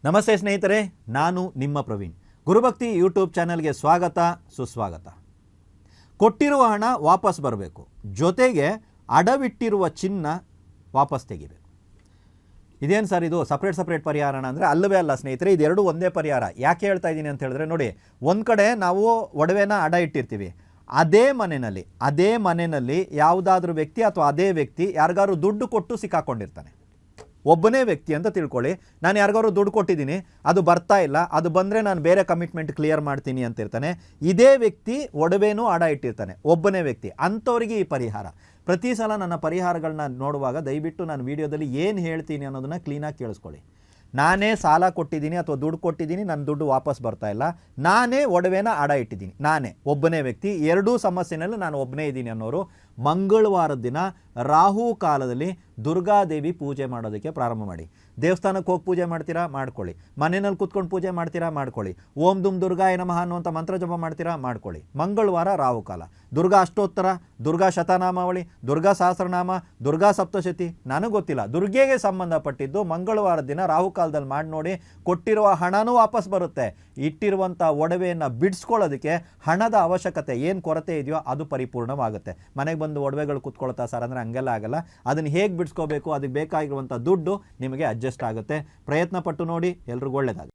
ನಮಸ್ತೆ ಸ್ನೇಹಿತರೆ, ನಾನು ನಿಮ್ಮ ಪ್ರವೀಣ್. ಗುರುಭಕ್ತಿ ಯೂಟ್ಯೂಬ್ ಚಾನಲ್ಗೆ ಸ್ವಾಗತ ಸುಸ್ವಾಗತ. ಕೊಟ್ಟಿರುವ ಹಣ ವಾಪಸ್ ಬರಬೇಕು, ಜೊತೆಗೆ ಅಡವಿಟ್ಟಿರುವ ಚಿನ್ನ ವಾಪಸ್ ತೆಗಿಬೇಕು. ಇದೇನು ಸರ್ ಇದು ಸಪ್ರೇಟ್ ಪರಿಹಾರನ ಅಂದರೆ ಅಲ್ಲವೇ ಅಲ್ಲ ಸ್ನೇಹಿತರೆ, ಇದೆರಡು ಒಂದೇ ಪರಿಹಾರ. ಯಾಕೆ ಹೇಳ್ತಾ ಇದ್ದೀನಿ ಅಂತ ಹೇಳಿದ್ರೆ, ನೋಡಿ, ಒಂದು ಕಡೆ ನಾವು ಒಡವೆನ ಅಡ ಇಟ್ಟಿರ್ತೀವಿ, ಅದೇ ಮನೆಯಲ್ಲಿ ಯಾವುದಾದ್ರೂ ವ್ಯಕ್ತಿ ಅಥವಾ ಅದೇ ವ್ಯಕ್ತಿ ಯಾರಿಗಾದ್ರು ದುಡ್ಡು ಕೊಟ್ಟು ಸಿಕ್ಕಾಕೊಂಡಿರ್ತಾನೆ. ಒಬ್ಬನೇ ವ್ಯಕ್ತಿ ಅಂತ ತಿಳ್ಕೊಳ್ಳಿ, ನಾನು ಯಾರಿಗಾದ್ರು ದುಡ್ಡು ಕೊಟ್ಟಿದ್ದೀನಿ, ಅದು ಬರ್ತಾ ಇಲ್ಲ, ಅದು ಬಂದರೆ ನಾನು ಬೇರೆ ಕಮಿಟ್ಮೆಂಟ್ ಕ್ಲಿಯರ್ ಮಾಡ್ತೀನಿ ಅಂತ ಇರ್ತಾನೆ. ಇದೇ ವ್ಯಕ್ತಿ ಒಡವೆನೂ ಅಡ ಇಟ್ಟಿರ್ತಾನೆ, ಒಬ್ಬನೇ ವ್ಯಕ್ತಿ. ಅಂಥವ್ರಿಗೆ ಈ ಪರಿಹಾರ. ಪ್ರತಿ ಸಲ ನನ್ನ ಪರಿಹಾರಗಳನ್ನ ನೋಡುವಾಗ ದಯವಿಟ್ಟು ನಾನು ವಿಡಿಯೋದಲ್ಲಿ ಏನು ಹೇಳ್ತೀನಿ ಅನ್ನೋದನ್ನು ಕ್ಲೀನಾಗಿ ಕೇಳಿಸ್ಕೊಳ್ಳಿ. ನಾನೇ ಸಾಲ ಕೊಟ್ಟಿದ್ದೀನಿ ಅಥವಾ ದುಡ್ಡು ಕೊಟ್ಟಿದ್ದೀನಿ, ನನ್ನ ದುಡ್ಡು ವಾಪಸ್ ಬರ್ತಾ ಇಲ್ಲ, ನಾನೇ ಒಡವೆನ ಅಡ ಇಟ್ಟಿದ್ದೀನಿ, ನಾನೇ ಒಬ್ಬನೇ ವ್ಯಕ್ತಿ, ಎರಡೂ ಸಮಸ್ಯೆನಲ್ಲಿ ನಾನು ಒಬ್ಬನೇ ಇದ್ದೀನಿ ಅನ್ನೋರು ಮಂಗಳವಾರದ ದಿನ ರಾಹು ಕಾಲದಲ್ಲಿ ದುರ್ಗಾದೇವಿ ಪೂಜೆ ಮಾಡೋದಕ್ಕೆ ಪ್ರಾರಂಭ ಮಾಡಿ. ದೇವಸ್ಥಾನಕ್ಕೆ ಹೋಗಿ ಪೂಜೆ ಮಾಡ್ತೀರಾ, ಮಾಡ್ಕೊಳ್ಳಿ. ಮನೆಯಲ್ಲಿ ಕೂತ್ಕೊಂಡು ಪೂಜೆ ಮಾಡ್ತೀರಾ, ಮಾಡ್ಕೊಳ್ಳಿ. ಓಂ ದುಮ್ ದುರ್ಗಾಯ ನಮಃ ಅನ್ನುವಂಥ ಮಂತ್ರ ಜಪ ಮಾಡ್ತೀರಾ, ಮಾಡ್ಕೊಳ್ಳಿ. ಮಂಗಳವಾರ ರಾಹು ಕಾಲ, ದುರ್ಗಾ ಅಷ್ಟೋತ್ತರ, ದುರ್ಗಾ ಶತನಾಮಾವಳಿ, ದುರ್ಗಾ ಸಹಸ್ರನಾಮ, ದುರ್ಗಾ ಸಪ್ತಶತಿ, ನನಗೆ ಗೊತ್ತಿಲ್ಲ, ದುರ್ಗೆಗೆ ಸಂಬಂಧಪಟ್ಟಿದ್ದು ಮಂಗಳವಾರದ ದಿನ ರಾಹು ಕಾಲದಲ್ಲಿ ಮಾಡಿ ನೋಡಿ. ಕೊಟ್ಟಿರುವ ಹಣನೂ ವಾಪಸ್ ಬರುತ್ತೆ, ಇಟ್ಟಿರುವಂಥ ಒಡವೆಯನ್ನು ಬಿಡಿಸ್ಕೊಳ್ಳೋದಕ್ಕೆ ಹಣದ ಅವಶ್ಯಕತೆ ಏನು ಕೊರತೆ ಇದೆಯೋ ಅದು ಪರಿಪೂರ್ಣವಾಗುತ್ತೆ. ಮನೆಗೆ ಬಂದು ಒಡವೆಗಳು ಕೂತ್ಕೊಳ್ತಾ ಸರ್ ಅಂದರೆ ಹಂಗೆಲ್ಲ ಆಗಲ್ಲ. ಅದನ್ನು ಹೇಗೆ ಬಿಡಿಸ್ಕೋಬೇಕು, ಅದಕ್ಕೆ ಬೇಕಾಗಿರುವಂಥ ದುಡ್ಡು ನಿಮಗೆ ಅಡ್ಜಸ್ಟ್ ಆಗುತ್ತೆ. ಪ್ರಯತ್ನ ಪಟ್ಟು ನೋಡಿ, ಎಲ್ರಿಗೂ ಒಳ್ಳೆಯದಾಗುತ್ತೆ.